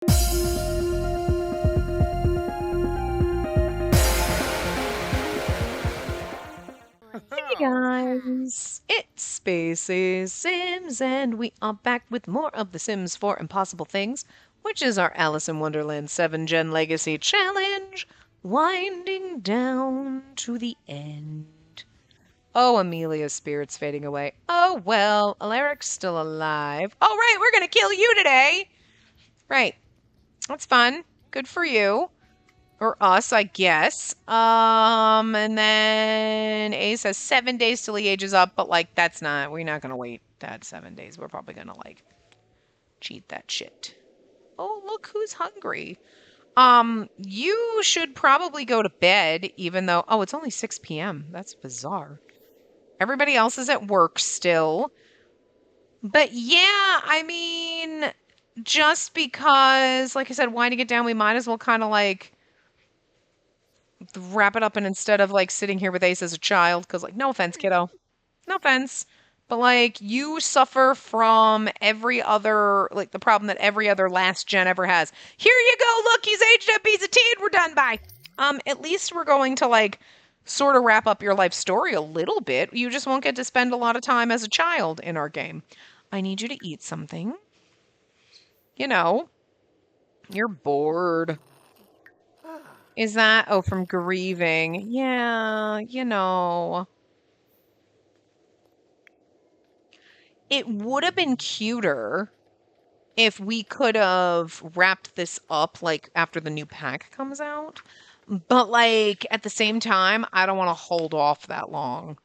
Hey guys, it's Spacey Sims, and we are back with more of The Sims 4 Impossible Things, which is our Alice in Wonderland 7 Gen Legacy Challenge, winding down to the end. Oh, Amelia's spirit's fading away. Oh well, Alaric's still alive. Oh right, we're gonna kill you today! Right, that's fun. Good for you. Or us, I guess. And then Ace has 7 days till he ages up, but like we're not gonna wait that 7 days. We're probably gonna like cheat that shit. Oh, look who's hungry. You should probably go to bed, even though, oh, it's only 6 p.m. That's bizarre. Everybody else is at work still. But yeah, I mean, just because, like I said, winding it down, we might as well kind of like wrap it up, and instead of like sitting here with Ace as a child, because like, no offense, kiddo, no offense, but like you suffer from every other, like the problem that every other last gen ever has. Here you go, look, he's aged up, he's a teen, we're done, bye. At least we're going to like sort of wrap up your life story a little bit. You just won't get to spend a lot of time as a child in our game. I need you to eat something. You know, you're bored. Is that? Oh, from grieving. Yeah, you know. It would have been cuter if we could have wrapped this up, like, after the new pack comes out. But, like, at the same time, I don't want to hold off that long.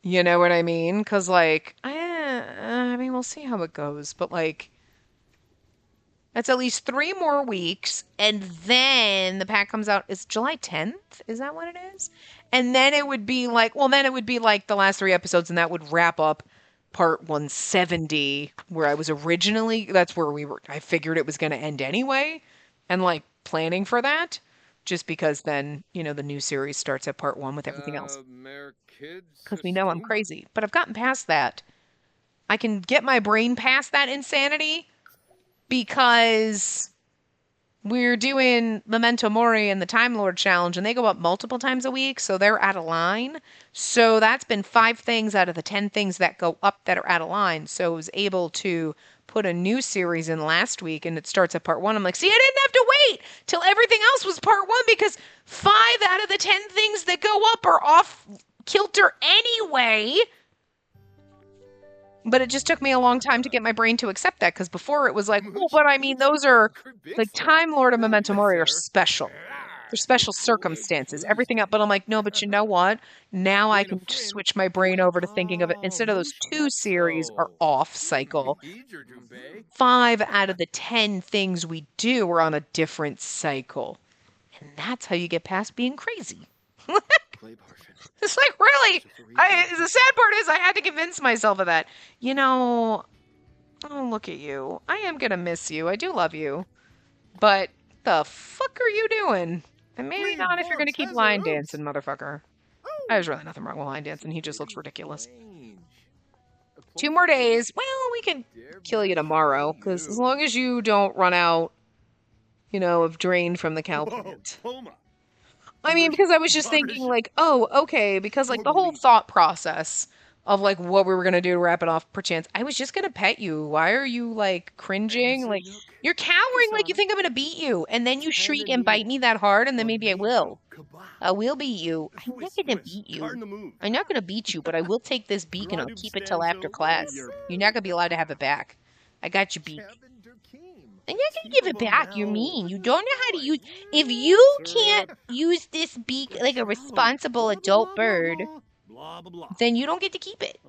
You know what I mean? Because, like, I mean, we'll see how it goes. But, like, that's at least 3 more weeks, and then the pack comes out. Is July 10th? Is that what it is? And then it would be like, well, then it would be like the last 3 episodes, and that would wrap up part 170, where I was originally, that's where I figured it was going to end anyway, and like planning for that, just because then, you know, the new series starts at part 1 with everything else. Because we know I'm crazy. But I've gotten past that. I can get my brain past that insanity, because we're doing Memento Mori and the Time Lord Challenge, and they go up multiple times a week, so they're out of line. So that's been 5 things out of the 10 things that go up that are out of line. So I was able to put a new series in last week, and it starts at part 1. I'm like, see, I didn't have to wait till everything else was part 1, because 5 out of the 10 things that go up are off kilter anyway. But it just took me a long time to get my brain to accept that, because before it was like, well, but I mean, those are, like, Time Lord and Memento Mori are special. They're special circumstances. Everything else, but I'm like, no, but you know what? Now I can switch my brain over to thinking of it, instead of those 2 series are off cycle, 5 out of the 10 things we do are on a different cycle. And that's how you get past being crazy. It's like, really? The sad part is I had to convince myself of that. You know, oh, look at you. I am going to miss you. I do love you. But the fuck are you doing? And maybe not if you're going to keep line dancing, motherfucker. There's really nothing wrong with line dancing. He just looks ridiculous. 2 more days. Well, we can kill you tomorrow, because as long as you don't run out, you know, of drain from the cow plant. I mean, because I was just thinking, like, oh, okay, because, like, the whole thought process of, like, what we were going to do to wrap it off, perchance, I was just going to pet you. Why are you, like, cringing? Like, you're cowering like you think I'm going to beat you, and then you shriek and bite me that hard, and then maybe I will. I will beat you. I'm not going to beat you. I'm not going to beat you, but I will take this beak, and I'll keep it till after class. You're not going to be allowed to have it back. I got your beak. I'm not gonna give it back. You're mean. You don't know how to use... If you can't use this beak like a responsible adult bird, then you don't get to keep it.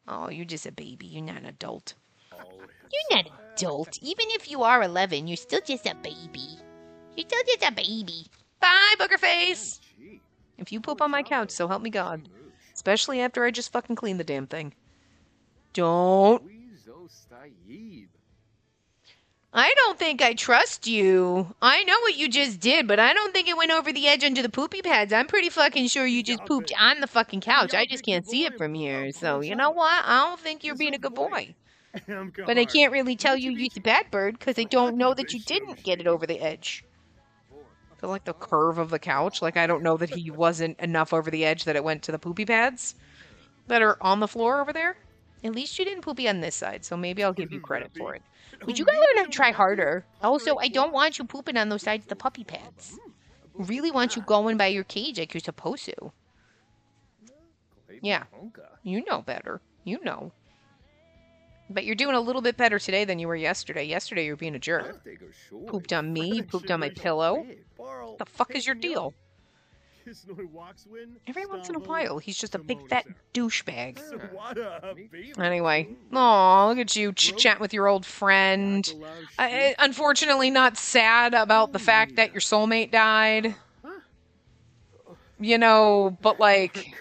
Oh, you're just a baby. You're not an adult. You're not an adult. Even if you are 11, you're still just a baby. You're still just a baby. Bye, booger face. If you poop on my couch, so help me God. Especially after I just fucking cleaned the damn thing. Don't... I don't think I trust you. I know what you just did, but I don't think it went over the edge under the poopy pads. I'm pretty fucking sure you just pooped on the fucking couch. I just can't see it from here. So, you know what? I don't think you're being a good boy. But I can't really tell you're the bad bird because I don't know that you didn't get it over the edge. I feel like the curve of the couch. Like, I don't know that he wasn't enough over the edge that it went to the poopy pads that are on the floor over there. At least you didn't poopy on this side, so maybe I'll give you credit for it. But you gotta learn to try harder. Also, I don't want you pooping on those sides of the puppy pads. Really want you going by your cage like you're supposed to. Yeah, you know better. You know. But you're doing a little bit better today than you were yesterday. Yesterday you were being a jerk. Pooped on me, you pooped on my pillow. What the fuck is your deal? Every once in a while, he's just a big fat douchebag. Anyway, aw, look at you chit-chat with your old friend. Unfortunately, not sad about the fact that your soulmate died. You know, but like,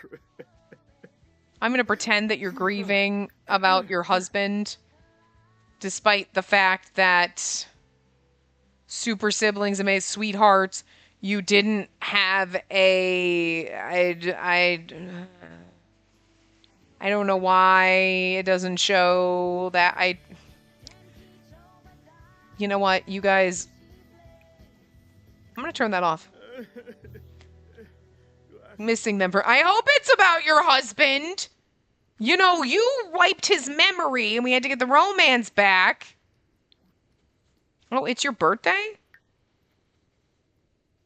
I'm gonna pretend that you're grieving about your husband, despite the fact that super siblings, amazing sweethearts, you didn't have I don't know why it doesn't show that you know what, you guys, I'm gonna turn that off. Missing them for, I hope it's about your husband. You know, you wiped his memory and we had to get the romance back. Oh, it's your birthday?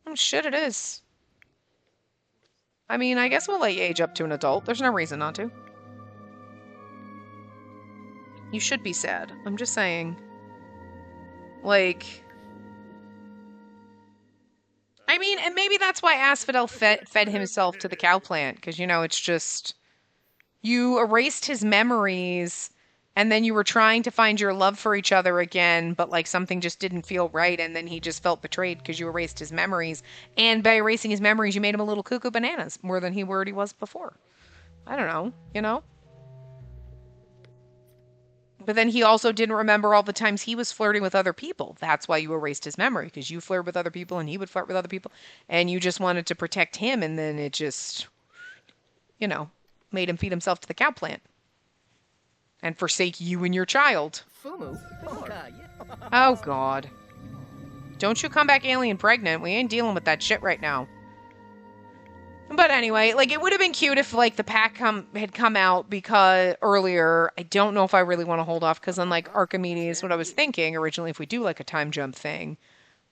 Oh, shit, it is. I mean, I guess we'll let you age up to an adult. There's no reason not to. You should be sad. I'm just saying. Like, I mean, and maybe that's why Asphodel fed himself to the cow plant. Because, you know, it's just, you erased his memories and then you were trying to find your love for each other again, but like something just didn't feel right, and then he just felt betrayed because you erased his memories. And by erasing his memories, you made him a little cuckoo bananas more than he already was before. I don't know, you know? But then he also didn't remember all the times he was flirting with other people. That's why you erased his memory, because you flirted with other people and he would flirt with other people, and you just wanted to protect him, and then it just, you know, made him feed himself to the cow plant. And forsake you and your child. Oh, God. Don't you come back alien pregnant. We ain't dealing with that shit right now. But anyway, like, it would have been cute if, like, the pack had come out because earlier. I don't know if I really want to hold off, because unlike Archimedes, what I was thinking originally, if we do, like, a time jump thing,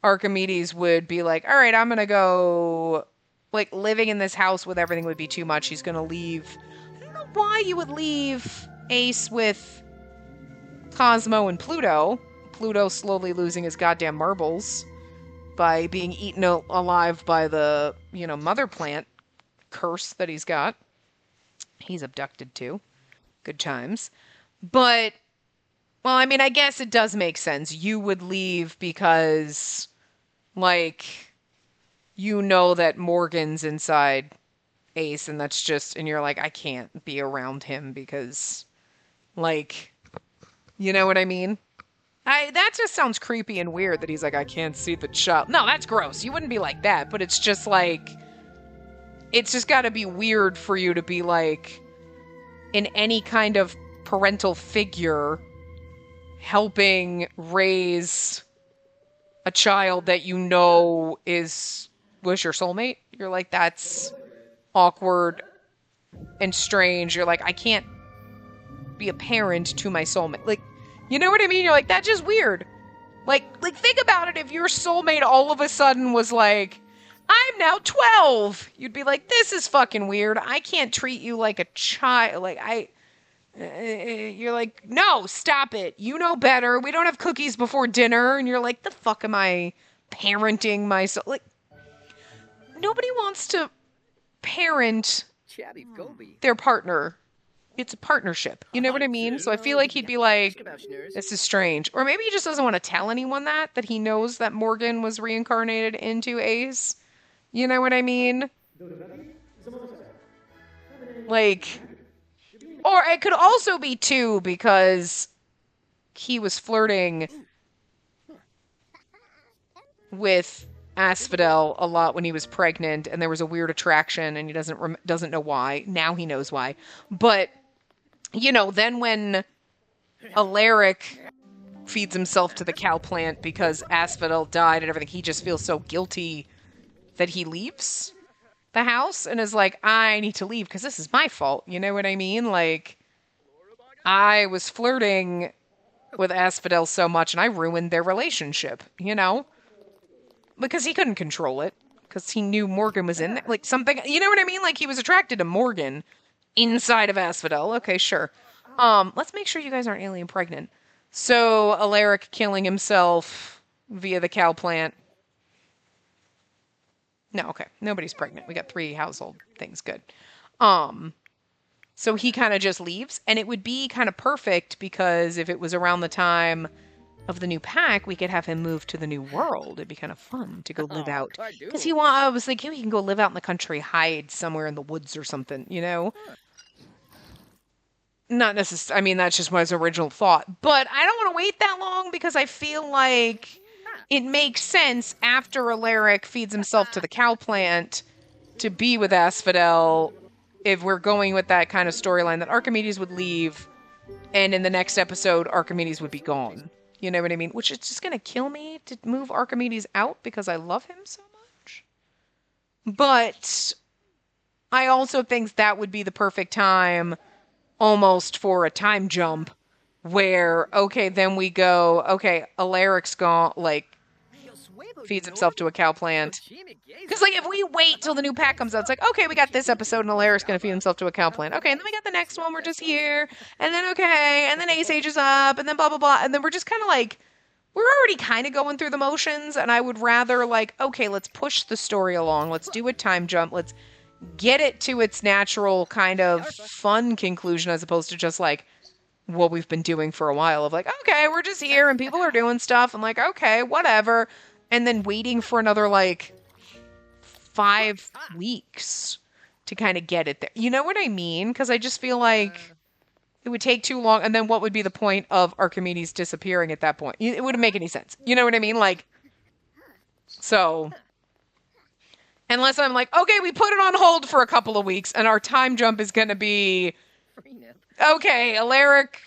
Archimedes would be like, all right, I'm going to go, like, living in this house with everything would be too much. He's going to leave. I don't know why you would leave Ace with Cosmo and Pluto. Pluto slowly losing his goddamn marbles by being eaten alive by the, you know, mother plant curse that he's got. He's abducted too. Good times. But, well, I mean, I guess it does make sense. You would leave because, like, you know that Morgan's inside Ace, and that's just, and you're like, I can't be around him because, like, you know what I mean? That just sounds creepy and weird that he's like, I can't see the child. No, that's gross. You wouldn't be like that, but it's just like, it's just gotta be weird for you to be like, in any kind of parental figure, helping raise a child that you know was your soulmate. You're like, that's awkward and strange. You're like, I can't be a parent to my soulmate. Like, you know what I mean? You're like, that's just weird. Like think about it. If your soulmate all of a sudden was like, I'm now 12. You'd be like, this is fucking weird. I can't treat you like a child. Like, you're like, no, stop it. You know better. We don't have cookies before dinner. And you're like, the fuck am I parenting myself? Like, nobody wants to parent their partner. It's a partnership. You know what I mean? So I feel like he'd be like, this is strange. Or maybe he just doesn't want to tell anyone that he knows that Morgan was reincarnated into Ace. You know what I mean? Like, or it could also be too, because he was flirting with Asphodel a lot when he was pregnant, and there was a weird attraction, and he doesn't know why. Now he knows why. But, you know, then when Alaric feeds himself to the cow plant because Asphodel died and everything. He just feels so guilty that he leaves the house and is like, I need to leave because this is my fault. You know what I mean? Like, I was flirting with Asphodel so much and I ruined their relationship, you know? Because he couldn't control it. Because he knew Morgan was in there. Like, something, you know what I mean? Like, he was attracted to Morgan inside of Asphodel. Okay, sure. Let's make sure you guys aren't alien pregnant. So, Alaric killing himself via the cow plant. No, okay. Nobody's pregnant. We got 3 household things. Good. So he kind of just leaves. And it would be kind of perfect because if it was around the time of the new pack, we could have him move to the new world. It'd be kind of fun to go live out. Because I was thinking he can go live out in the country, hide somewhere in the woods or something, you know? Not necessarily, I mean, that's just my original thought. But I don't want to wait that long because I feel like it makes sense after Alaric feeds himself to the cow plant to be with Asphodel if we're going with that kind of storyline that Archimedes would leave and in the next episode Archimedes would be gone. You know what I mean? Which is just going to kill me to move Archimedes out because I love him so much. But I also think that would be the perfect time almost for a time jump where, okay, then we go, okay, Alaric's gone, like, feeds himself to a cow plant. Because, like, if we wait till the new pack comes out, it's like, okay, we got this episode and Alaric's going to feed himself to a cow plant. Okay, and then we got the next one, we're just here. And then, okay, and then Ace ages up, and then blah, blah, blah. And then we're just kind of like, we're already kind of going through the motions, and I would rather, like, okay, let's push the story along. Let's do a time jump. Let's get it to its natural kind of fun conclusion as opposed to just, like, what we've been doing for a while of, like, okay, we're just here, and people are doing stuff. I'm like, okay, whatever. And then waiting for another, like, 5 weeks to kind of get it there. You know what I mean? Because I just feel like it would take too long. And then what would be the point of Archimedes disappearing at that point? It wouldn't make any sense. You know what I mean? Like, so, unless I'm like, okay, we put it on hold for a couple of weeks and our time jump is going to be, okay, Alaric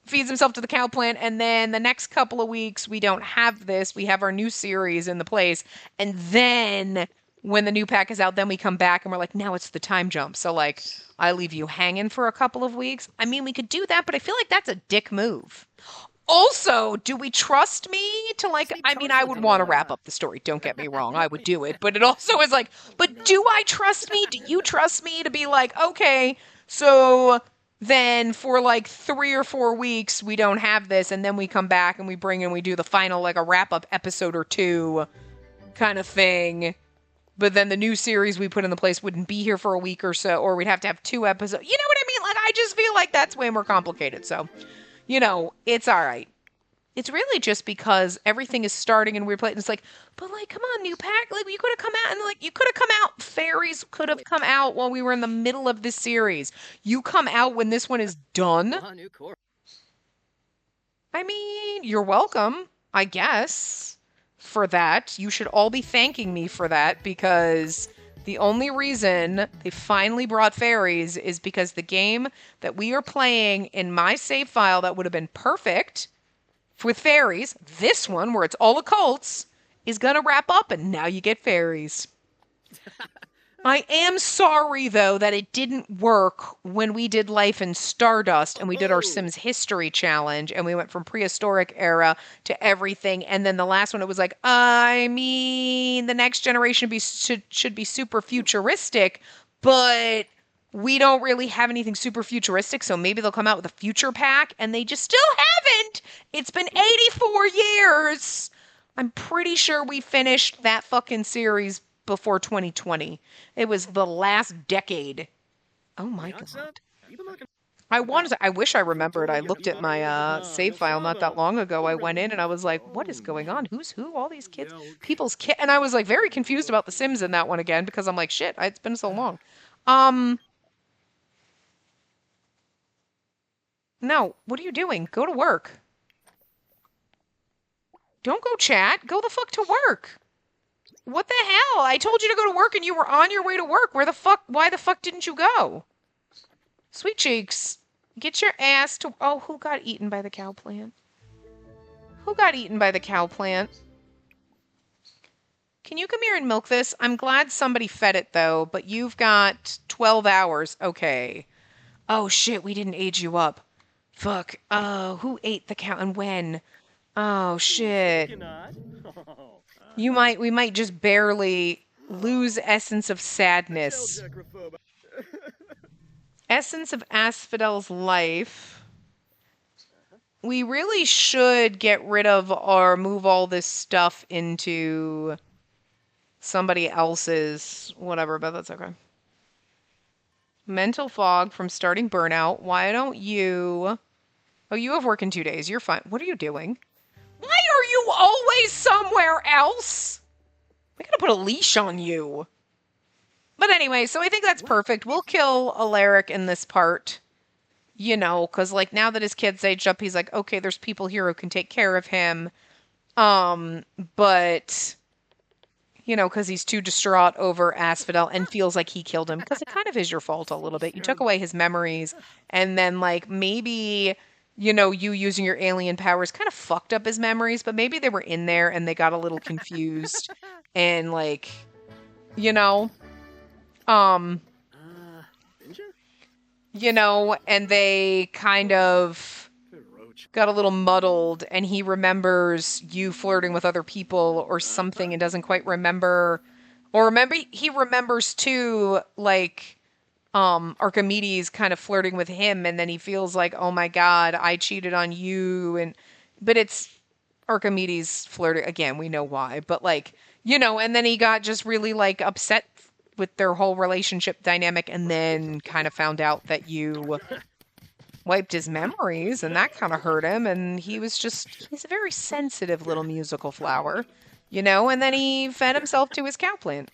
feeds himself to the cow plant, and then the next couple of weeks we don't have this. We have our new series in the place, and then when the new pack is out, then we come back and we're like, now it's the time jump. So, like, I leave you hanging for a couple of weeks. I mean, we could do that, but I feel like that's a dick move. Also, do we trust me to, like, I mean, I would want to wrap up the story. Don't get me wrong. I would do it. But it also is like, but do I trust me? Do you trust me to be like, okay, so then for like 3 or 4 weeks, we don't have this. And then we come back and we bring and we do the final, like a wrap up episode or 2 kind of thing. But then the new series we put in the place wouldn't be here for a week or so, or we'd have to have 2 episodes. You know what I mean? Like, I just feel like that's way more complicated. So, you know, it's all right. It's really just because everything is starting and we're playing. It's like, but like, come on, new pack. Like, you could have come out and like, you could have come out. Fairies could have come out while we were in the middle of this series. You come out when this one is done. I mean, you're welcome, I guess, for that. You should all be thanking me for that because the only reason they finally brought fairies is because the game that we are playing in my save file that would have been perfect with fairies, this one, where it's all occults, is going to wrap up, and now you get fairies. I am sorry, though, that it didn't work when we did Life in Stardust, and we did our Sims History Challenge, and we went from prehistoric era to everything, and then the last one, it was like, I mean, the next generation should be super futuristic, but we don't really have anything super futuristic, so maybe they'll come out with a future pack, and they just still haven't. It's been 84 years. I'm pretty sure we finished that fucking series before 2020. It was the last decade. Oh my God. I wish I remembered. I looked at my save file not that long ago. I went in and I was like, what is going on? Who's who? All these kids? People's kids. And I was like very confused about The Sims in that one again because I'm like, shit, it's been so long. No, what are you doing? Go to work. Don't go chat. Go the fuck to work. What the hell? I told you to go to work and you were on your way to work. Why the fuck didn't you go? Sweet cheeks. Get your ass to... Oh, who got eaten by the cow plant? Who got eaten by the cow plant? Can you come here and milk this? I'm glad somebody fed it, though, but you've got 12 hours. Okay. Oh, shit, we didn't age you up. Fuck. Oh, who ate the cow and when? Oh, shit. We might just barely lose essence of sadness. Essence of Asphodel's life. We really should get rid of or move all this stuff into somebody else's whatever, but that's okay. Mental fog from starting burnout. Why don't you... Oh, you have work in 2 days. You're fine. What are you doing? Why are you always somewhere else? I gotta put a leash on you. But anyway, so I think that's perfect. We'll kill Alaric in this part. You know, because, like, now that his kid's aged up, he's like, okay, there's people here who can take care of him. But, you know, because he's too distraught over Asphodel and feels like he killed him. Because it kind of is your fault a little bit. You took away his memories. And then, like, maybe, you know, you using your alien powers kind of fucked up his memories. But maybe they were in there and they got a little confused. And, like, you know... You know, and they kind of got a little muddled, and he remembers you flirting with other people or something and doesn't quite remember. Or remember, he remembers too, like, Archimedes kind of flirting with him, and then he feels like, oh my God, I cheated on you. But it's Archimedes flirting. Again, we know why, but like, you know, and then he got just really like upset with their whole relationship dynamic, and then kind of found out that you wiped his memories, and that kind of hurt him, and he's a very sensitive little musical flower, you know, and then he fed himself to his cow plant,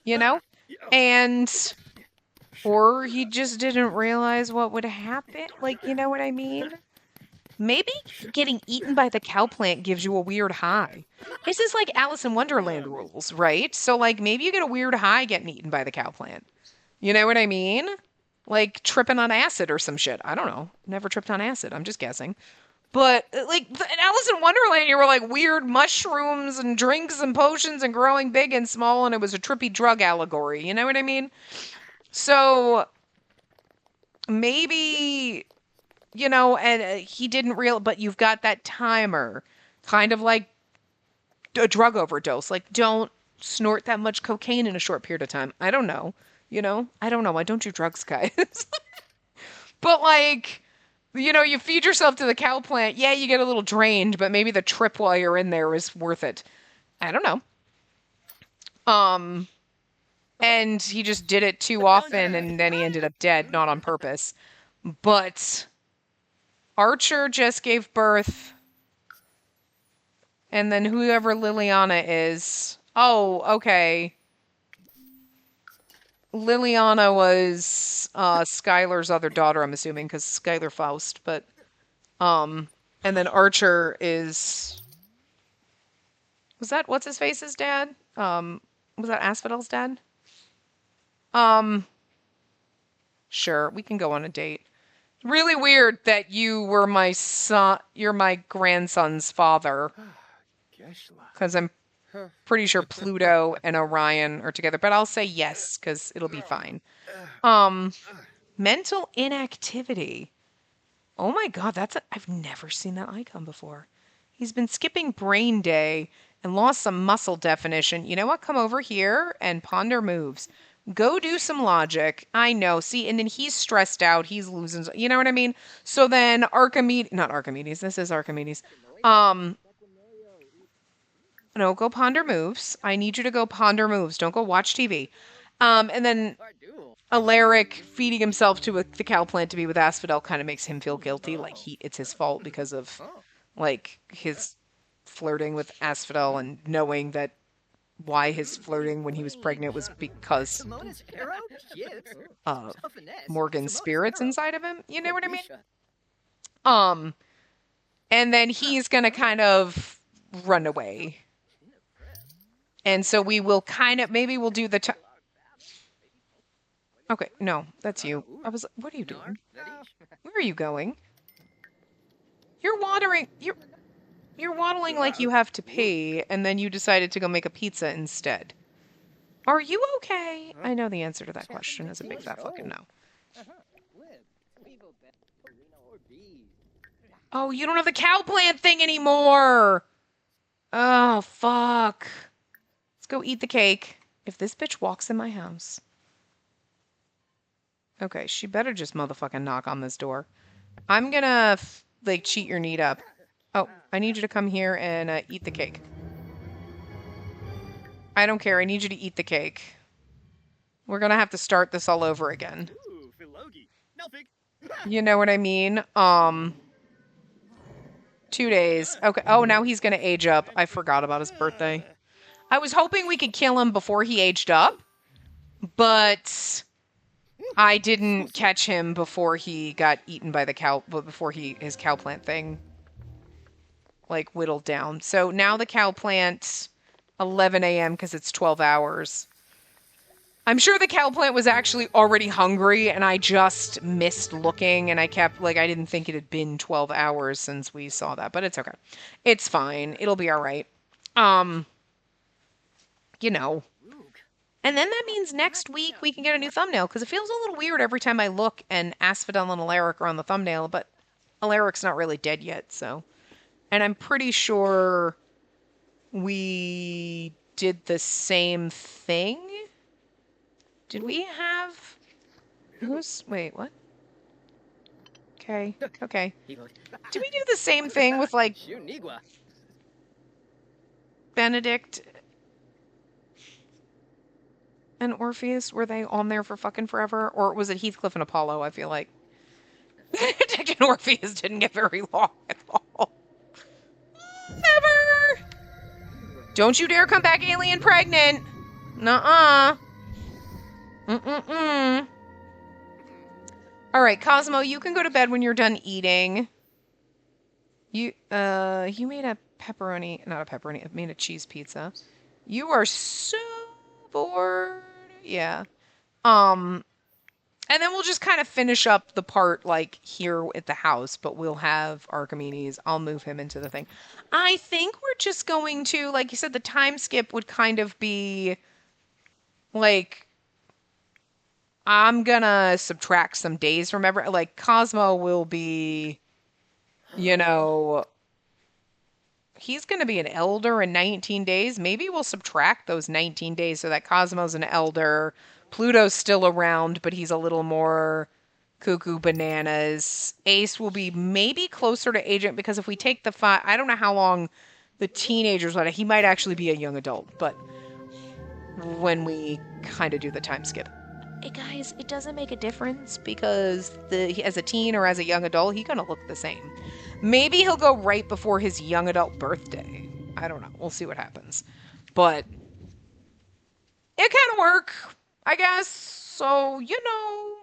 you know, or he just didn't realize what would happen, like, you know what I mean? Maybe getting eaten by the cow plant gives you a weird high. This is like Alice in Wonderland rules, right? So, like, maybe you get a weird high getting eaten by the cow plant. You know what I mean? Like, tripping on acid or some shit. I don't know. Never tripped on acid. I'm just guessing. But, like, in Alice in Wonderland, you were, like, weird mushrooms and drinks and potions and growing big and small, and it was a trippy drug allegory. You know what I mean? So, maybe... You know, and he didn't but you've got that timer, kind of like a drug overdose. Like, don't snort that much cocaine in a short period of time. I don't know. You know, I don't know. I don't do drugs, guys. But like, you know, you feed yourself to the cow plant. Yeah, you get a little drained, but maybe the trip while you're in there is worth it. I don't know. And he just did it too often, and then he ended up dead, not on purpose. But Archer just gave birth. And then whoever Liliana is. Oh, okay. Liliana was Skylar's other daughter, I'm assuming, because Skylar Faust. But, and then Archer is... Was that what's-his-face's dad? Was that Asphodel's dad? Sure, we can go on a date. Really weird that you were my son. You're my grandson's father. Because I'm pretty sure Pluto and Orion are together. But I'll say yes, because it'll be fine. Mental inactivity. Oh my God, I've never seen that icon before. He's been skipping brain day and lost some muscle definition. You know what? Come over here and ponder moves. Go do some logic. I know. See, and then he's stressed out. He's losing. You know what I mean? So then not Archimedes. This is Archimedes. No, go ponder moves. I need you to go ponder moves. Don't go watch TV. And then Alaric feeding himself to the cow plant to be with Asphodel kind of makes him feel guilty. Like it's his fault because of like his flirting with Asphodel and knowing that why his flirting when he was pregnant was because Morgan's spirits inside of him. You know what I mean? And then he's gonna kind of run away. And so we will kind of, maybe we'll do Okay, no, that's you. I was like, what are you doing? Where are you going? You're watering. You're waddling like you have to pee, and then you decided to go make a pizza instead. Are you okay? I know the answer to that question is a big fat fucking no. Oh, you don't have the cow plant thing anymore! Oh, fuck. Let's go eat the cake. If this bitch walks in my house. Okay, she better just motherfucking knock on this door. I'm gonna, like, cheat your need up. Oh, I need you to come here and eat the cake. I don't care. I need you to eat the cake. We're gonna have to start this all over again. You know what I mean? 2 days. Okay. Oh, now he's gonna age up. I forgot about his birthday. I was hoping we could kill him before he aged up, but I didn't catch him before he got eaten by the cow, before his cow plant thing, like, whittled down. So now the cow plant, 11 a.m. because it's 12 hours. I'm sure the cow plant was actually already hungry, and I just missed looking, and I kept, like, I didn't think it had been 12 hours since we saw that, but it's okay. It's fine. It'll be all right. You know. And then that means next week we can get a new thumbnail, because it feels a little weird every time I look and Asphodel and Alaric are on the thumbnail, but Alaric's not really dead yet, so. And I'm pretty sure we did the same thing. Did we have... Wait, what? Okay, okay. Did we do the same thing with, like, Benedict and Orpheus? Were they on there for fucking forever? Or was it Heathcliff and Apollo, I feel like? Benedict and Orpheus didn't get very long at all. Never! Don't you dare come back alien pregnant! Nuh-uh. Mm-mm-mm. Alright, Cosmo, you can go to bed when you're done eating. You made a pepperoni, not a pepperoni, I made a cheese pizza. You are so bored. Yeah. And then we'll just kind of finish up the part, like, here at the house, but we'll have Archimedes. I'll move him into the thing. I think we're just going to, like you said, the time skip would kind of be, like, I'm gonna subtract some days from every, like, Cosmo will be, you know, he's gonna be an elder in 19 days. Maybe we'll subtract those 19 days so that Cosmo's an elder. Pluto's still around, but he's a little more cuckoo bananas. Ace will be maybe closer to agent, because if we take the I don't know how long the teenagers let it. He might actually be a young adult, but when we kind of do the time skip. Hey guys, it doesn't make a difference, because as a teen or as a young adult, he's gonna look the same. Maybe he'll go right before his young adult birthday. I don't know. We'll see what happens. But it can work, I guess. So, you know.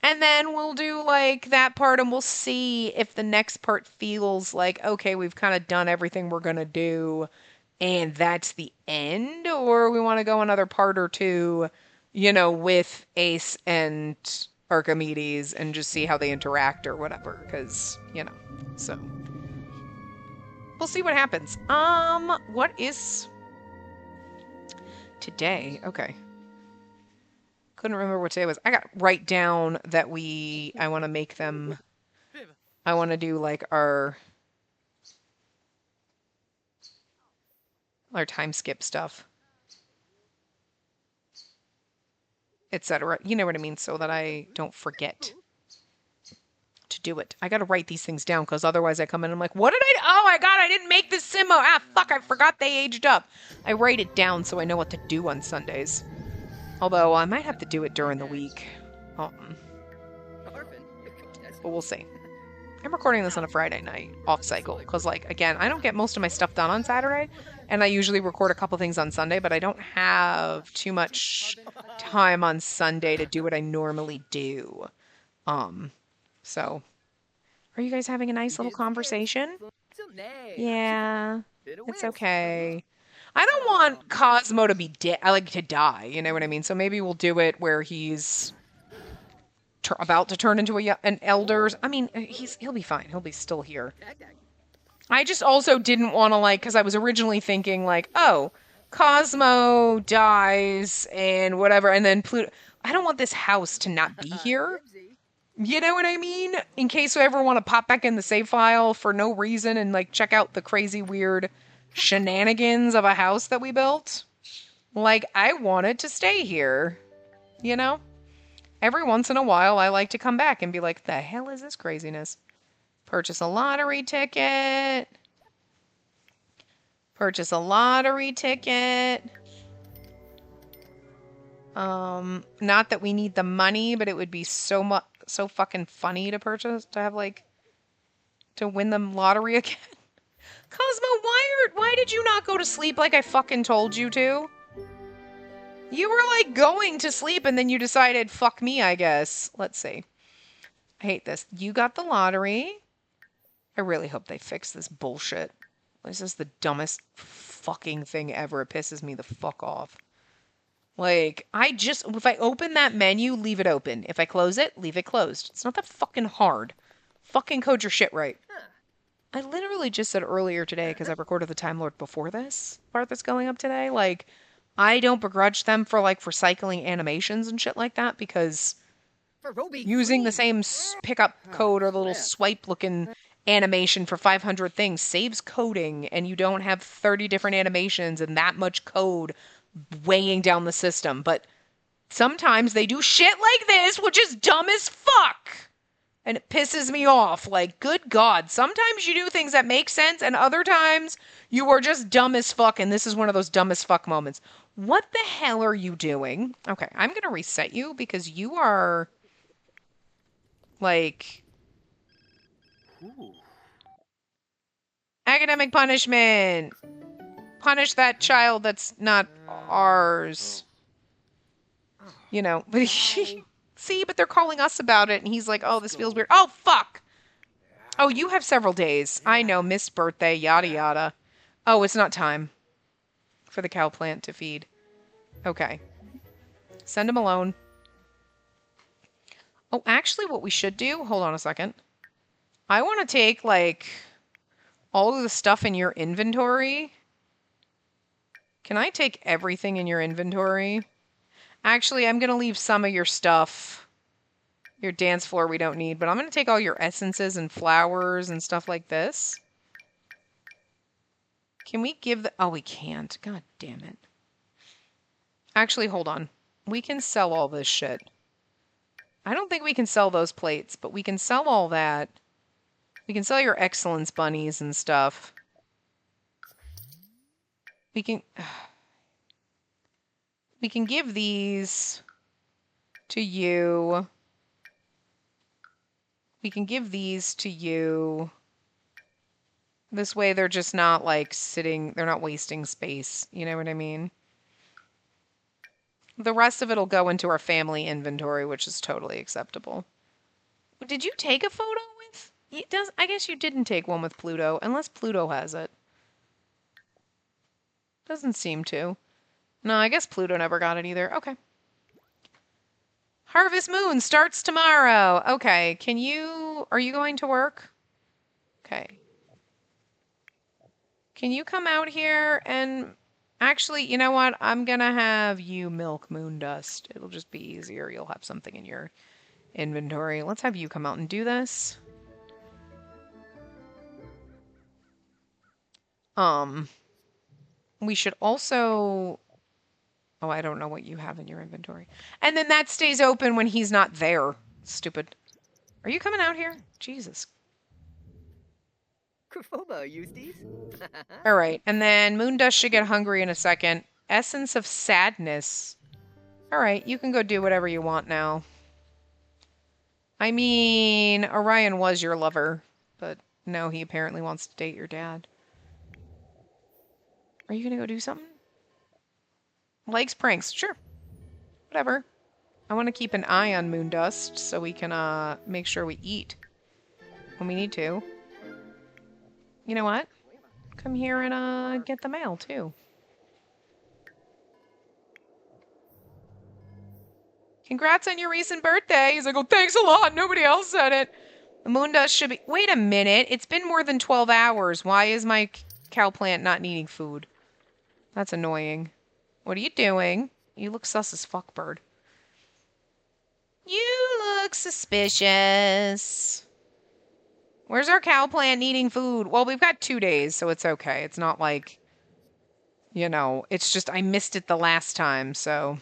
And then we'll do, like, that part, and we'll see if the next part feels like, okay, we've kind of done everything we're going to do, and that's the end, or we want to go another part or two, you know, with Ace and Archimedes, and just see how they interact or whatever, because, you know, so. We'll see what happens. What is today? Okay. Couldn't remember what today was. I got to write down that I want to make them, I want to do, like, our time skip stuff, etc. You know what I mean? So that I don't forget to do it. I got to write these things down, because otherwise I come in and I'm like, what did oh my god, I didn't make this Simo. Ah, fuck, I forgot they aged up. I write it down so I know what to do on Sundays. Although, I might have to do it during the week. But we'll see. I'm recording this on a Friday night, off cycle, because, like, again, I don't get most of my stuff done on Saturday, and I usually record a couple things on Sunday, but I don't have too much time on Sunday to do what I normally do. So, are you guys having a nice little conversation? Yeah, it's okay. I don't want Cosmo to be dead. I like to die, you know what I mean? So maybe we'll do it where he's about to turn into an elder. I mean, he'll be fine. He'll be still here. I just also didn't want to, like, because I was originally thinking, like, oh, Cosmo dies and whatever, and then Pluto. I don't want this house to not be here. You know what I mean? In case we ever want to pop back in the save file for no reason and, like, check out the crazy, weird shenanigans of a house that we built. Like, I wanted to stay here. You know? Every once in a while, I like to come back and be like, the hell is this craziness? Purchase a lottery ticket. Purchase a lottery ticket. Not that we need the money, but it would be so fucking funny to to win the lottery again. Cosmo, why did you not go to sleep like I fucking told you to? You were like going to sleep and then you decided, fuck me, I guess. Let's see. I hate this. You got the lottery. I really hope they fix this bullshit. This is the dumbest fucking thing ever. It pisses me the fuck off. Like, if I open that menu, leave it open. If I close it, leave it closed. It's not that fucking hard. Fucking code your shit right. I literally just said earlier today, because I recorded the Time Lord before this part that's going up today, like, I don't begrudge them for, like, recycling animations and shit like that, because using the same pickup code or the little swipe-looking animation for 500 things saves coding, and you don't have 30 different animations and that much code weighing down the system. But sometimes they do shit like this, which is dumb as fuck. And it pisses me off. Like, good God. Sometimes you do things that make sense, and other times you are just dumb as fuck, and this is one of those dumb as fuck moments. What the hell are you doing? Okay, I'm going to reset you because you are, like... Ooh. Academic punishment. Punish that child that's not ours. You know, but see, but they're calling us about it, and he's like, oh, this feels weird. Oh, fuck! Oh, you have several days. I know, missed birthday, yada yada. Oh, it's not time for the cow plant to feed. Okay. Send him alone. Oh, actually, what we should do... Hold on a second. I want to take, like, all of the stuff in your inventory. Can I take everything in your inventory? Actually, I'm going to leave some of your stuff. Your dance floor we don't need, but I'm going to take all your essences and flowers and stuff like this. Can we give the... Oh, we can't. God damn it. Actually, hold on. We can sell all this shit. I don't think we can sell those plates, but we can sell all that. We can sell your excellence bunnies and stuff. We can give these to you. We can give these to you. This way they're just not like sitting, they're not wasting space. You know what I mean? The rest of it will go into our family inventory, which is totally acceptable. Did you take a photo with? I guess you didn't take one with Pluto, unless Pluto has it. Doesn't seem to. No, I guess Pluto never got it either. Okay. Harvest Moon starts tomorrow. Okay, are you going to work? Okay. Can you come out here and... Actually, you know what? I'm going to have you milk Moondust. It'll just be easier. You'll have something in your inventory. Let's have you come out and do this. We should also... Oh, I don't know what you have in your inventory. And then that stays open when he's not there. Stupid. Are you coming out here? Jesus. All right, and then Moondust should get hungry in a second. Essence of Sadness. All right, you can go do whatever you want now. I mean, Orion was your lover, but no, he apparently wants to date your dad. Are you gonna go do something? Likes pranks, sure. Whatever. I want to keep an eye on Moondust so we can make sure we eat when we need to. You know what? Come here and get the mail too. Congrats on your recent birthday. He's like, oh, thanks a lot. Nobody else said it. The moon dust should be... Wait a minute. It's been more than 12 hours. Why is my cow plant not needing food? That's annoying. What are you doing? You look sus as fuck, bird. You look suspicious. Where's our cow plant needing food? Well, we've got 2 days, so it's okay. It's not like, you know, it's just I missed it the last time, so...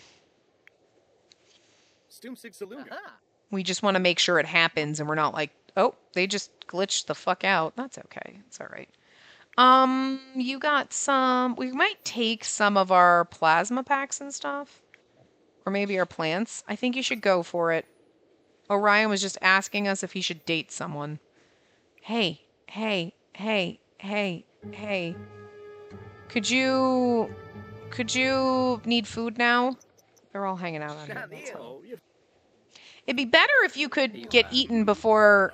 We just want to make sure it happens, and we're not like, oh, they just glitched the fuck out. That's okay. It's all right. You got some... We might take some of our plasma packs and stuff. Or maybe our plants. I think you should go for it. Orion was just asking us if he should date someone. Hey. Could you need food now? They're all hanging out on here. It'd be better if you could get eaten before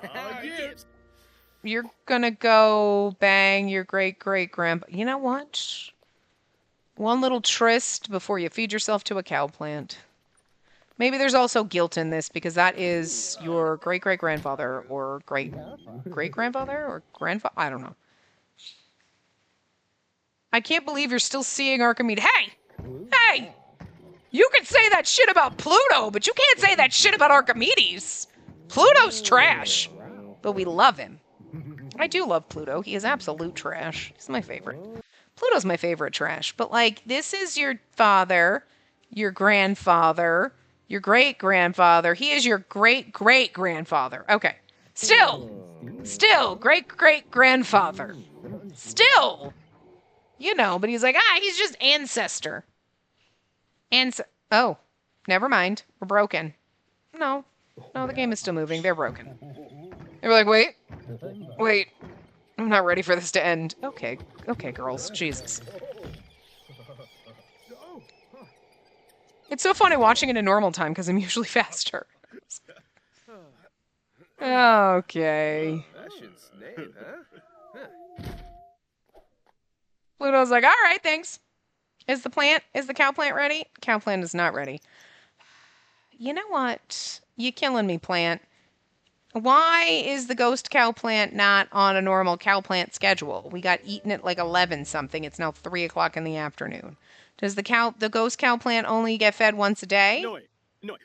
you're gonna go bang your great-great-grandpa. You know what? One little tryst before you feed yourself to a cow plant. Maybe there's also guilt in this because that is your great-great-grandfather or great-great-grandfather or grandfather. I don't know. I can't believe you're still seeing Archimedes. Hey! You can say that shit about Pluto, but you can't say that shit about Archimedes. Pluto's trash, but we love him. I do love Pluto. He is absolute trash. He's my favorite. Pluto's my favorite trash. But, like, this is your father, your grandfather, your great-grandfather. He is your great-great-grandfather. Okay. Still, great-great-grandfather. Still. You know, but he's like, he's just ancestor. Oh, never mind. We're broken. No, the game is still moving. They're broken. They were like, wait. I'm not ready for this to end. Okay, girls. Jesus. It's so funny watching it in normal time because I'm usually faster. Okay. Pluto's like, all right, thanks. Is the cow plant ready? Cow plant is not ready. You know what? You're killing me, plant. Why is the ghost cow plant not on a normal cow plant schedule? We got eaten at like 11 something. It's now 3 o'clock in the afternoon. Does the ghost cow plant only get fed once a day? No,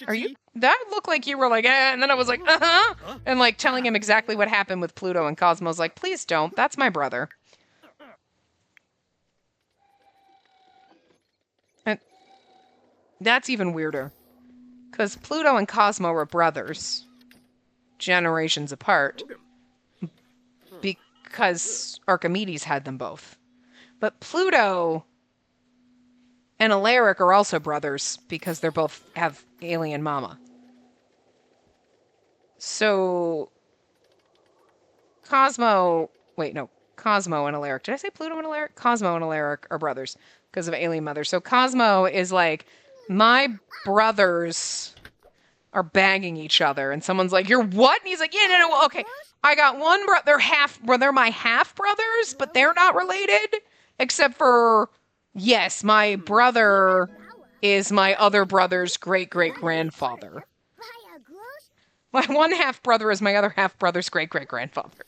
Are you? That looked like you were like, and then I was like, and like telling him exactly what happened with Pluto, and Cosmo's like, please don't. That's my brother. And that's even weirder, because Pluto and Cosmo are brothers, generations apart, because Archimedes had them both. But Pluto and Alaric are also brothers because they're both have alien mama. So Cosmo and Alaric. Did I say Pluto and Alaric? Cosmo and Alaric are brothers because of alien mother. So Cosmo is like, my brothers are banging each other, and someone's like, "You're what?" And he's like, "Yeah, no, okay. I got one brother. They're my half brothers, but they're not related, except for, yes, my brother is my other brother's great-great-grandfather. My one half brother is my other half brother's great-great-grandfather."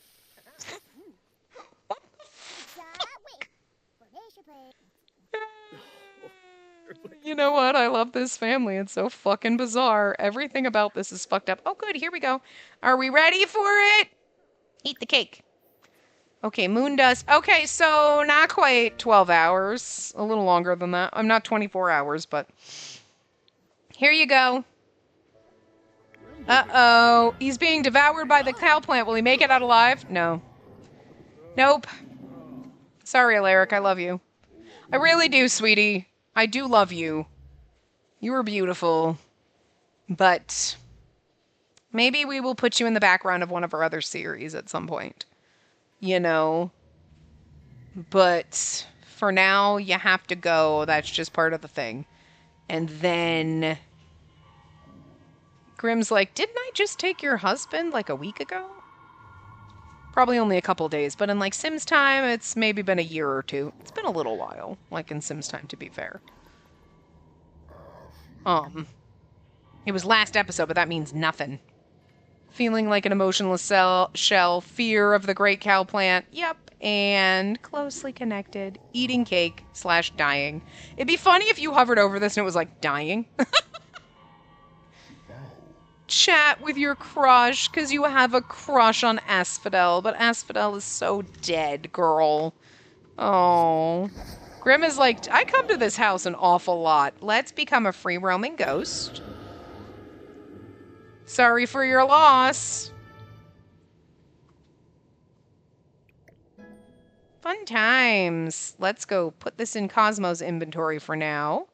You know what? I love this family. It's so fucking bizarre. Everything about this is fucked up. Oh, good. Here we go. Are we ready for it? Eat the cake. Okay, moon dust. Okay, so not quite 12 hours. A little longer than that. I'm not 24 hours, but here you go. Uh-oh. He's being devoured by the cow plant. Will he make it out alive? No. Nope. Sorry, Alaric. I love you. I really do, sweetie. I do love you. You were beautiful. But maybe we will put you in the background of one of our other series at some point. You know? But for now, you have to go. That's just part of the thing. And then Grimm's like, didn't I just take your husband like a week ago? Probably only a couple days, but in like Sims time, it's maybe been a year or two. It's been a little while, like in Sims time, to be fair. It was last episode, but that means nothing. Feeling like an emotionless shell, fear of the great cow plant. Yep. And closely connected, eating cake / dying. It'd be funny if you hovered over this and it was like dying. Chat with your crush, because you have a crush on Asphodel, but Asphodel is so dead, girl. Oh. Grim is like, I come to this house an awful lot. Let's become a free roaming ghost. Sorry for your loss. Fun times. Let's go put this in Cosmo's inventory for now.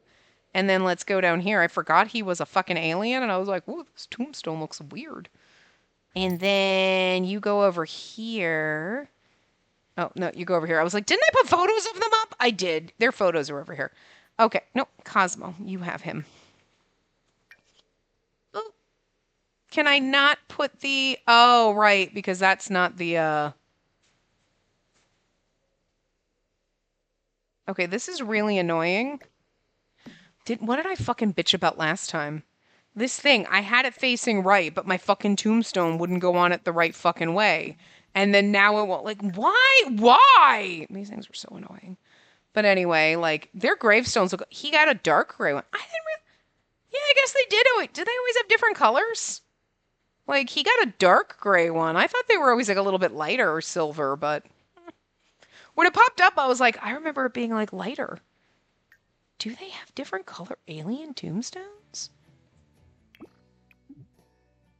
And then let's go down here. I forgot he was a fucking alien, and I was like, ooh, this tombstone looks weird. And then you go over here. Oh, no, you go over here. I was like, didn't I put photos of them up? I did. Their photos are over here. Okay, nope, Cosmo, you have him. Oh. Can I not put the... Oh, right, because that's not the... Okay, this is really annoying. What did I fucking bitch about last time? This thing, I had it facing right, but my fucking tombstone wouldn't go on it the right fucking way. And then now it won't. Like, why? Why? These things were so annoying. But anyway, like, their gravestones look... He got a dark gray one. I didn't really... Yeah, I guess they did. Did they always have different colors? Like, he got a dark gray one. I thought they were always, like, a little bit lighter or silver, but... When it popped up, I was like, I remember it being, like, lighter. Do they have different color alien tombstones?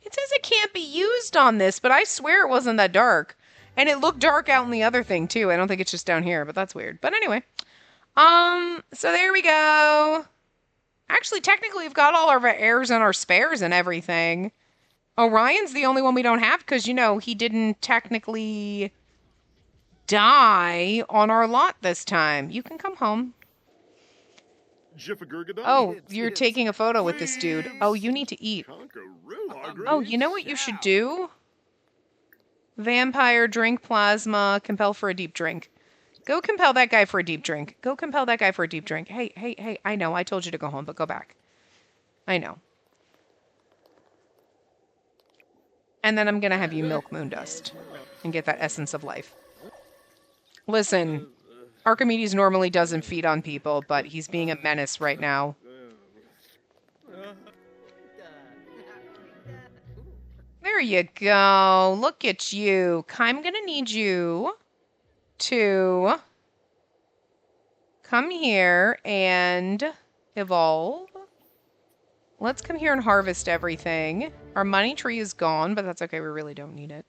It says it can't be used on this, but I swear it wasn't that dark. And it looked dark out in the other thing, too. I don't think it's just down here, but that's weird. But anyway. So there we go. Actually, technically, we've got all of our heirs and our spares and everything. Orion's the only one we don't have, because, you know, he didn't technically die on our lot this time. You can come home. Oh, you're taking a photo with this dude. Oh, you need to eat. Oh, you know what you should do? Vampire, drink plasma, compel for a deep drink. Go compel that guy for a deep drink. Go compel that guy for a deep drink. Hey, I know, I told you to go home, but go back. I know. And then I'm gonna have you milk Moondust and get that essence of life. Listen, Archimedes normally doesn't feed on people, but he's being a menace right now. There you go. Look at you. I'm gonna need you to come here and evolve. Let's come here and harvest everything. Our money tree is gone, but that's okay. We really don't need it.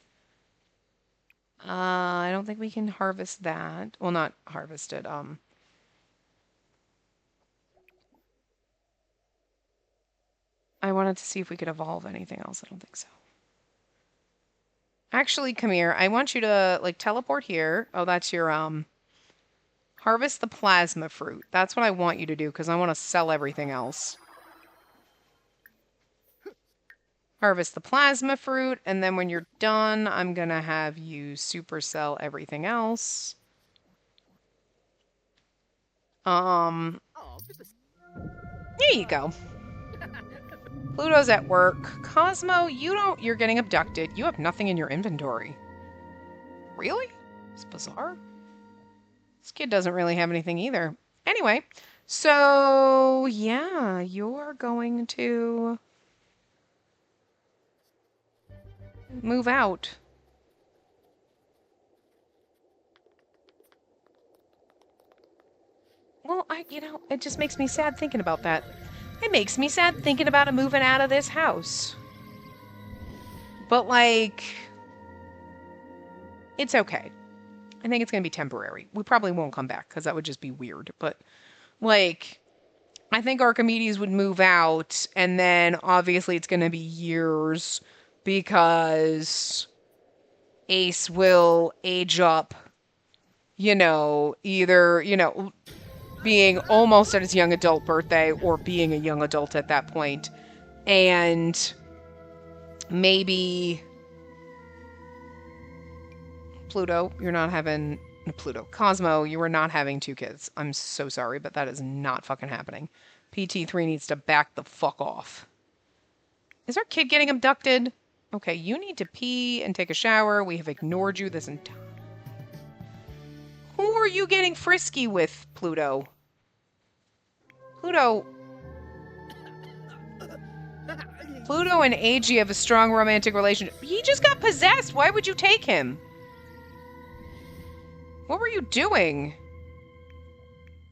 I don't think we can harvest that. Well, not harvest it. I wanted to see if we could evolve anything else. I don't think so. Actually, come here. I want you to, like, teleport here. Oh, that's your, harvest the plasma fruit. That's what I want you to do, because I want to sell everything else. Harvest the plasma fruit, and then when you're done, I'm gonna have you supercell everything else. There you go. Pluto's at work. Cosmo, you're getting abducted. You have nothing in your inventory. Really? It's bizarre. This kid doesn't really have anything either. Anyway, so yeah, you're going to move out. Well, it just makes me sad thinking about that. It makes me sad thinking about him moving out of this house. But, like, it's okay. I think it's going to be temporary. We probably won't come back, because that would just be weird. But, like, I think Archimedes would move out, and then, obviously, it's going to be years, because Ace will age up, either, being almost at his young adult birthday or being a young adult at that point. And maybe Cosmo, you are not having 2 kids. I'm so sorry, but that is not fucking happening. PT3 needs to back the fuck off. Is our kid getting abducted? Okay, you need to pee and take a shower. We have ignored you this entire... Who are you getting frisky with, Pluto? Pluto and Ag have a strong romantic relationship. He just got possessed. Why would you take him? What were you doing?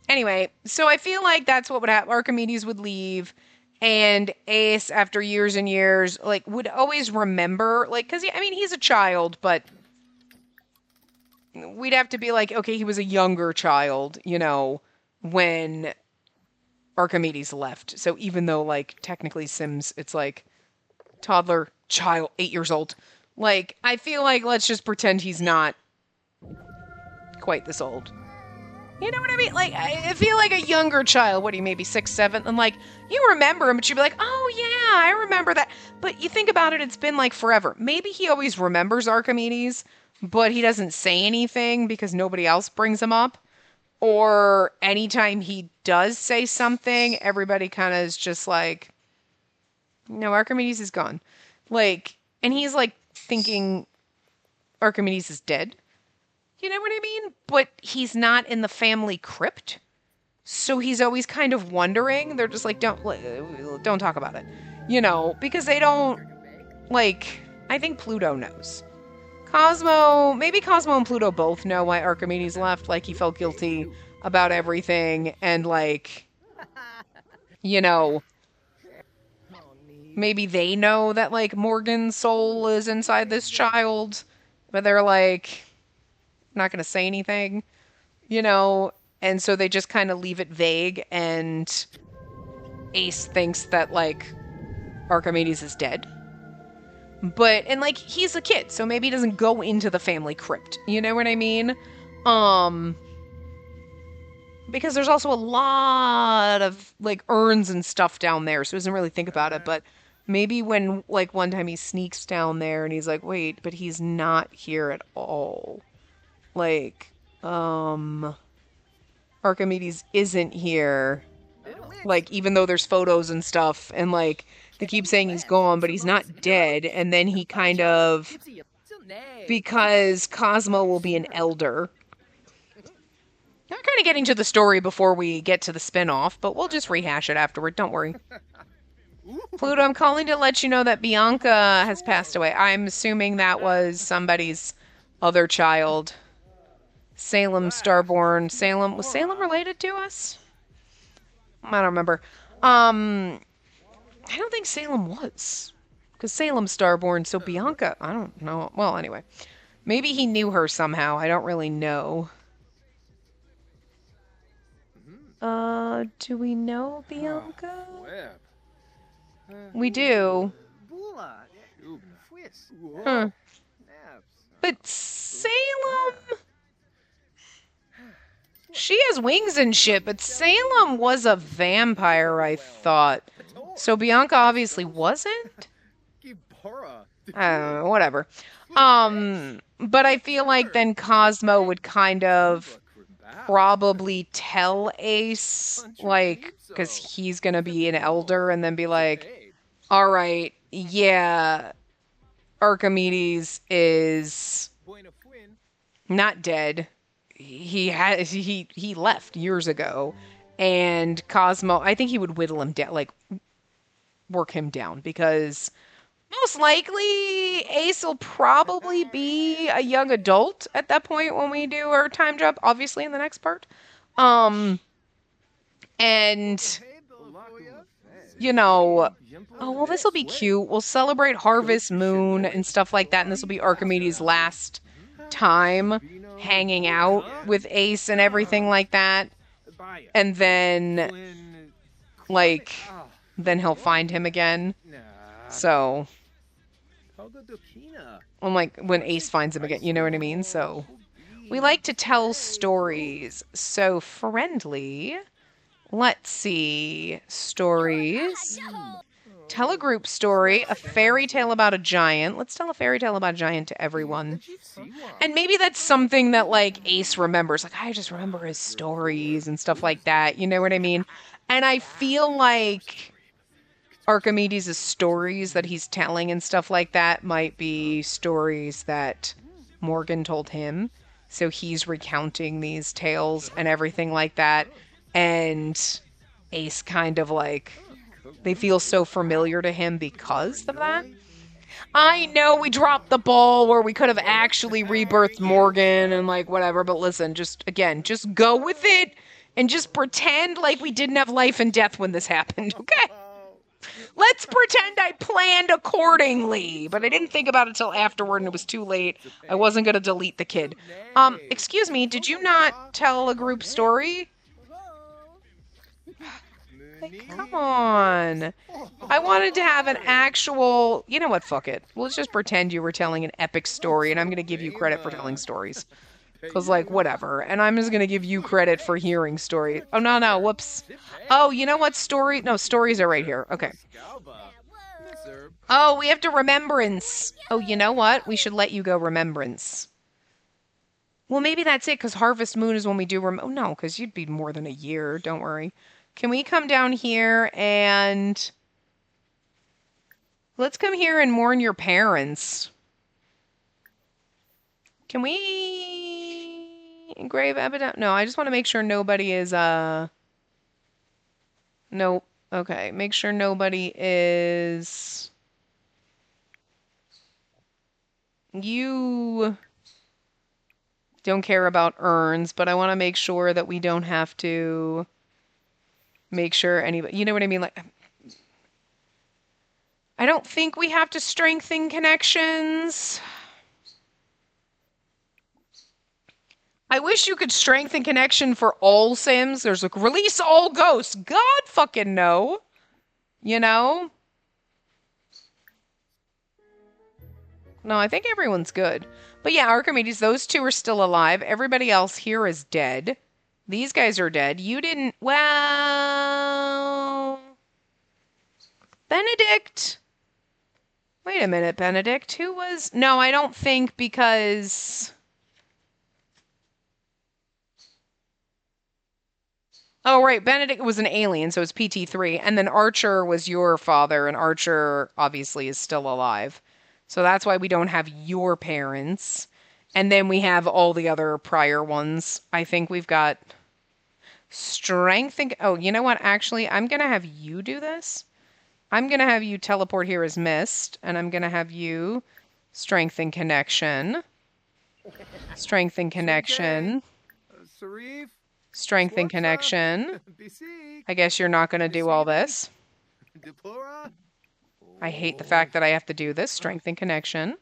Anyway, so I feel like that's what would happen. Archimedes would leave, and Ace, after years and years, like, would always remember, like, because, I mean, he's a child, but we'd have to be like, okay, he was a younger child, you know, when Archimedes left. So even though, like, technically Sims, it's like toddler, child, 8 years old. Like, I feel like let's just pretend he's not quite this old. You know what I mean? Like, I feel like a younger child. What are you, maybe 6, 7? And, like, you remember him, but you'd be like, oh, yeah, I remember that. But you think about it, it's been, like, forever. Maybe he always remembers Archimedes, but he doesn't say anything because nobody else brings him up. Or anytime he does say something, everybody kind of is just like, no, Archimedes is gone. Like, and he's, like, thinking Archimedes is dead. You know what I mean? But he's not in the family crypt. So he's always kind of wondering. They're just like, don't talk about it. You know, because they don't, like, I think Pluto knows. Maybe Cosmo and Pluto both know why Archimedes left. Like, he felt guilty about everything. And, like, you know, maybe they know that, like, Morgan's soul is inside this child. But they're like, not going to say anything, you know, and so they just kind of leave it vague, and Ace thinks that, like, Archimedes is dead. But, and, like, he's a kid, so maybe he doesn't go into the family crypt, you know what I mean? Because there's also a lot of, like, urns and stuff down there, so he doesn't really think about it, but maybe when, like, one time he sneaks down there and he's like, wait, but he's not here at all. Like, Archimedes isn't here. Like, even though there's photos and stuff, and, like, they keep saying he's gone, but he's not dead. And then he kind of, because Cosmo will be an elder. I'm kind of getting to the story before we get to the spin-off, but we'll just rehash it afterward. Don't worry. Pluto, I'm calling to let you know that Bianca has passed away. I'm assuming that was somebody's other child. Salem Starborn. Was Salem related to us? I don't remember. I don't think Salem was. Because Salem Starborn, so Bianca, I don't know. Well, anyway. Maybe he knew her somehow. I don't really know. Do we know Bianca? We do. Huh. But Salem... She has wings and shit, but Salem was a vampire, I thought. So Bianca obviously wasn't? I don't know, whatever. But I feel like then Cosmo would kind of probably tell Ace, like, because he's gonna be an elder, and then be like, alright, yeah, Archimedes is not dead. He left years ago, and Cosmo, I think he would whittle him down, like, work him down, because most likely Ace will probably be a young adult at that point when we do our time jump, obviously in the next part. And, you know, oh, well, this will be cute. We'll celebrate Harvest Moon and stuff like that, and this will be Archimedes' last time hanging out with Ace and everything like that. And then, like, then he'll find him again. So, I'm like, when Ace finds him again, you know what I mean? So, we like to tell stories. So, friendly. Let's see. Stories. Tell a group story. A fairy tale about a giant. Let's tell a fairy tale about a giant to everyone. And maybe that's something that, like, Ace remembers. Like, I just remember his stories and stuff like that. You know what I mean? And I feel like Archimedes' stories that he's telling and stuff like that might be stories that Morgan told him. So he's recounting these tales and everything like that. And Ace kind of like, they feel so familiar to him because of that. I know we dropped the ball where we could have actually rebirthed Morgan and like whatever, but listen, just again, just go with it and just pretend like we didn't have life and death when this happened, okay? Let's pretend I planned accordingly, but I didn't think about it till afterward and it was too late. I wasn't going to delete the kid. Excuse me, did you not tell a group story? Like, come on. I wanted to have an actual... You know what? Fuck it. Let's just pretend you were telling an epic story, and I'm going to give you credit for telling stories. Because, like, whatever. And I'm just going to give you credit for hearing stories. Oh, no. Whoops. Oh, you know what? Story... No, stories are right here. Okay. Oh, we have to remembrance. Oh, you know what? We should let you go remembrance. Well, maybe that's it, because Harvest Moon is when we do... Oh, no, because you'd be more than a year. Don't worry. Can we come down here and... Let's come here and mourn your parents. Can we... Engrave evidence? No, I just want to make sure nobody is, Nope. Okay, make sure nobody is... You don't care about urns, but I want to make sure that we don't have to... Make sure anybody... You know what I mean? Like... I don't think we have to strengthen connections. I wish you could strengthen connection for all Sims. There's like, release all ghosts. God fucking no. You know? No, I think everyone's good. But yeah, Archimedes, those two are still alive. Everybody else here is dead. These guys are dead. You didn't... Well... Benedict... Wait a minute, Benedict. Who was... No, I don't think because... Oh, right. Benedict was an alien, so it's PT3. And then Archer was your father, and Archer obviously is still alive. So that's why we don't have your parents. And then we have all the other prior ones. I think we've got strength and... Oh, you know what? Actually, I'm going to have you do this. I'm going to have you teleport here as Mist, and I'm going to have you strengthen connection. Strengthen connection. Strengthen connection. I guess you're not going to do all this. I hate the fact that I have to do this. Strengthen connection.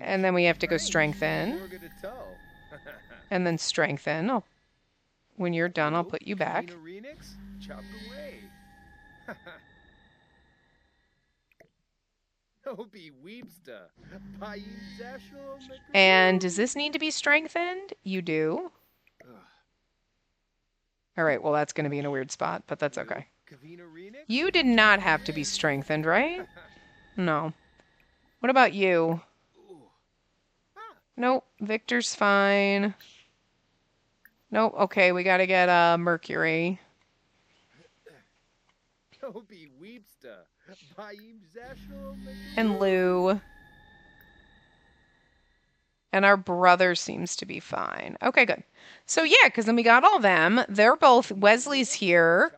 And then we have to go strengthen. And then strengthen. Oh. When you're done, I'll put you back. And does this need to be strengthened? You do. All right, well, that's going to be in a weird spot, but that's okay. You did not have to be strengthened, right? No. What about you? Nope, Victor's fine. Nope, okay, we gotta get Mercury. And Lou. And our brother seems to be fine. Okay, good. So yeah, because then we got all them. They're both... Wesley's here.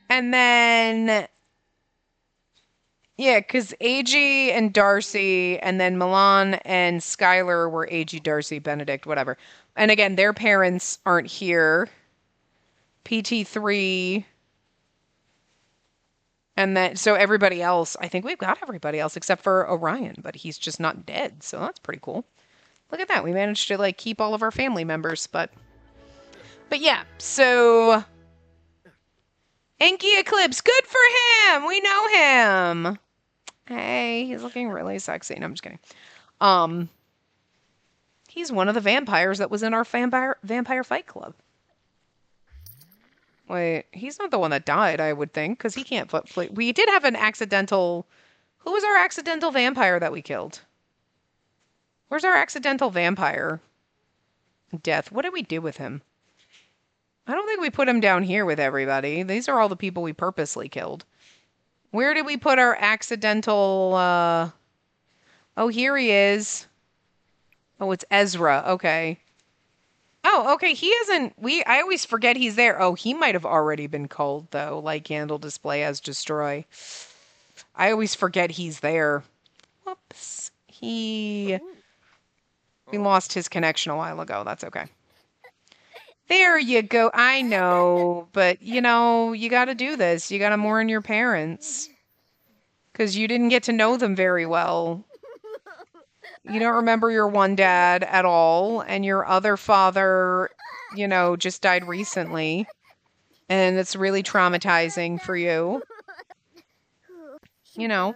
And then... Yeah, because AG and Darcy, and then Milan and Skylar were AG, Darcy, Benedict, whatever. And again, their parents aren't here. PT3. And then, so everybody else, I think we've got everybody else except for Orion, but he's just not dead. So that's pretty cool. Look at that. We managed to like keep all of our family members, but yeah, so Enki Eclipse, good for him. We know him. Hey, he's looking really sexy. No, I'm just kidding. He's one of the vampires that was in our vampire fight club. Wait, he's not the one that died, I would think, because he can't flip. We did have an accidental... Who was our accidental vampire that we killed? Where's our accidental vampire? Death. What did we do with him? I don't think we put him down here with everybody. These are all the people we purposely killed. Where did we put our accidental, Oh, here he is. Oh, it's Ezra. Okay. Oh, okay. He hasn't. I always forget he's there. Oh, he might have already been culled, though. Like handle, display as destroy. I always forget he's there. Whoops. We lost his connection a while ago. That's okay. There you go. I know. But, you got to do this. You got to mourn your parents. Because you didn't get to know them very well. You don't remember your one dad at all, and your other father, just died recently, and it's really traumatizing for you. I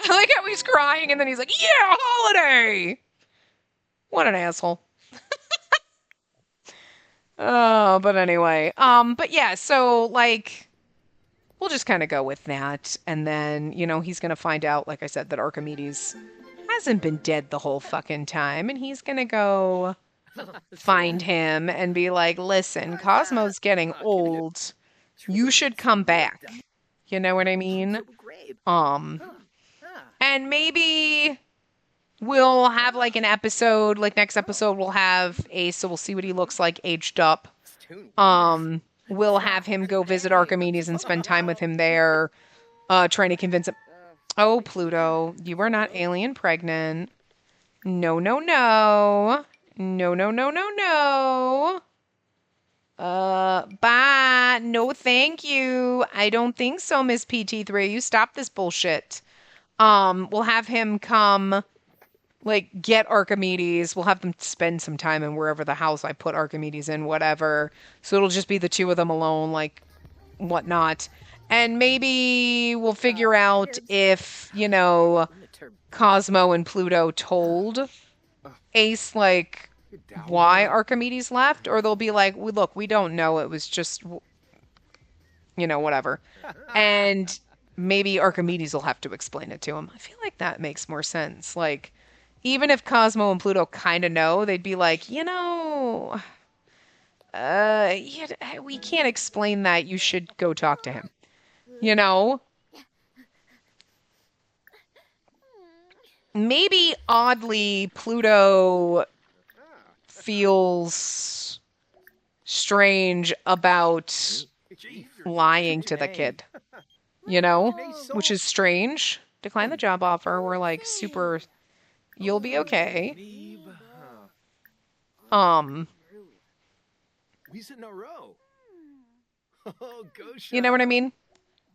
like how he's crying, and then he's like, yeah, holiday! What an asshole. Oh, but anyway. But yeah, so, we'll just kind of go with that, and then, he's going to find out, like I said, that Archimedes hasn't been dead the whole fucking time, and he's gonna go find him and be like, listen, Cosmo's getting old. You should come back. You know what I mean? And maybe we'll have an episode, next episode we'll have Ace, so we'll see what he looks like aged up. We'll have him go visit Archimedes and spend time with him there, trying to convince him. Oh, Pluto, you are not alien pregnant. No, no, no. No, no, no, no, no. Bye. No, thank you. I don't think so, Miss PT3. You stop this bullshit. We'll have him come, get Archimedes. We'll have them spend some time in wherever the house I put Archimedes in, whatever. So it'll just be the two of them alone, whatnot. And maybe we'll figure out if, Cosmo and Pluto told Ace, why Archimedes left. Or they'll be like, look, we don't know. It was just, whatever. And maybe Archimedes will have to explain it to him. I feel like that makes more sense. Even if Cosmo and Pluto kind of know, they'd be like, yeah, we can't explain that. You should go talk to him. Maybe oddly Pluto feels strange about lying to the kid, which is strange. Decline the job offer. We're super, you'll be okay. You know what I mean?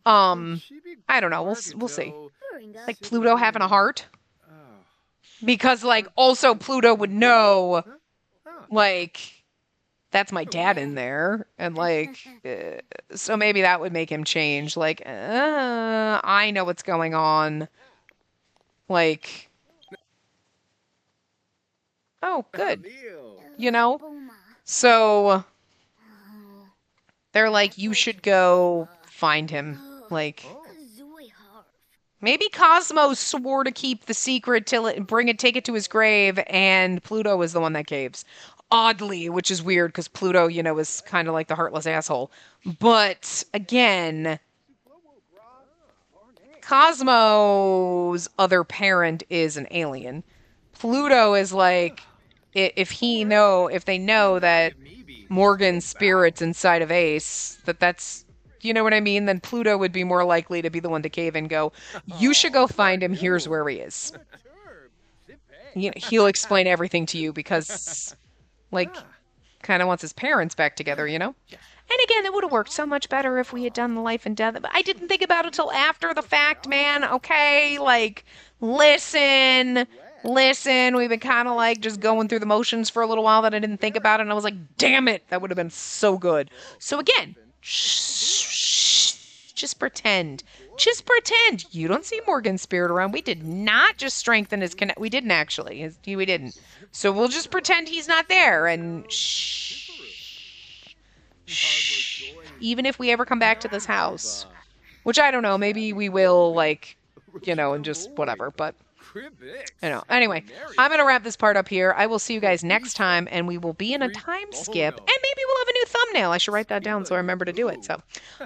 I don't know. We'll see. Pluto having a heart. Because, also Pluto would know, that's my dad in there. And, so maybe that would make him change. I know what's going on. Oh, good. So they're you should go find him. Maybe Cosmo swore to keep the secret take it to his grave, and Pluto was the one that caves. Oddly, which is weird because Pluto, is kind of the heartless asshole. But again, Cosmo's other parent is an alien. Pluto is if they know that Morgan's spirit's inside of Ace, that's, you know what I mean? Then Pluto would be more likely to be the one to cave and go, you should go find him. Here's where he is. He'll explain everything to you because, kind of wants his parents back together, And again, it would have worked so much better if we had done the life and death. But I didn't think about it till after the fact, man. Okay, listen. We've been kind of just going through the motions for a little while that I didn't think about it. And I was like, damn it, that would have been so good. So again, just pretend. Just pretend. You don't see Morgan's spirit around. We did not just strengthen his connect. We didn't actually. We didn't. So we'll just pretend he's not there and shh. Even if we ever come back to this house, which I don't know, maybe we will and just whatever. But I know. Anyway, I'm going to wrap this part up here. I will see you guys next time, and we will be in a time skip, and maybe we'll have a new thumbnail. I should write that down so I remember to do it. So,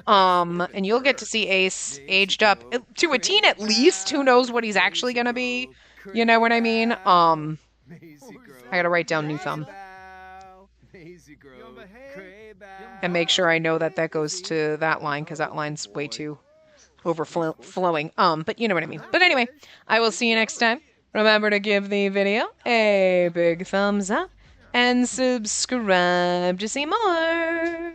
and you'll get to see Ace aged up to a teen at least. Who knows what he's actually going to be? You know what I mean? I got to write down new thumb. And make sure I know that that goes to that line, because that line's way too overflowing. But you know what I mean. But anyway, I will see you next time. Remember to give the video a big thumbs up and subscribe to see more.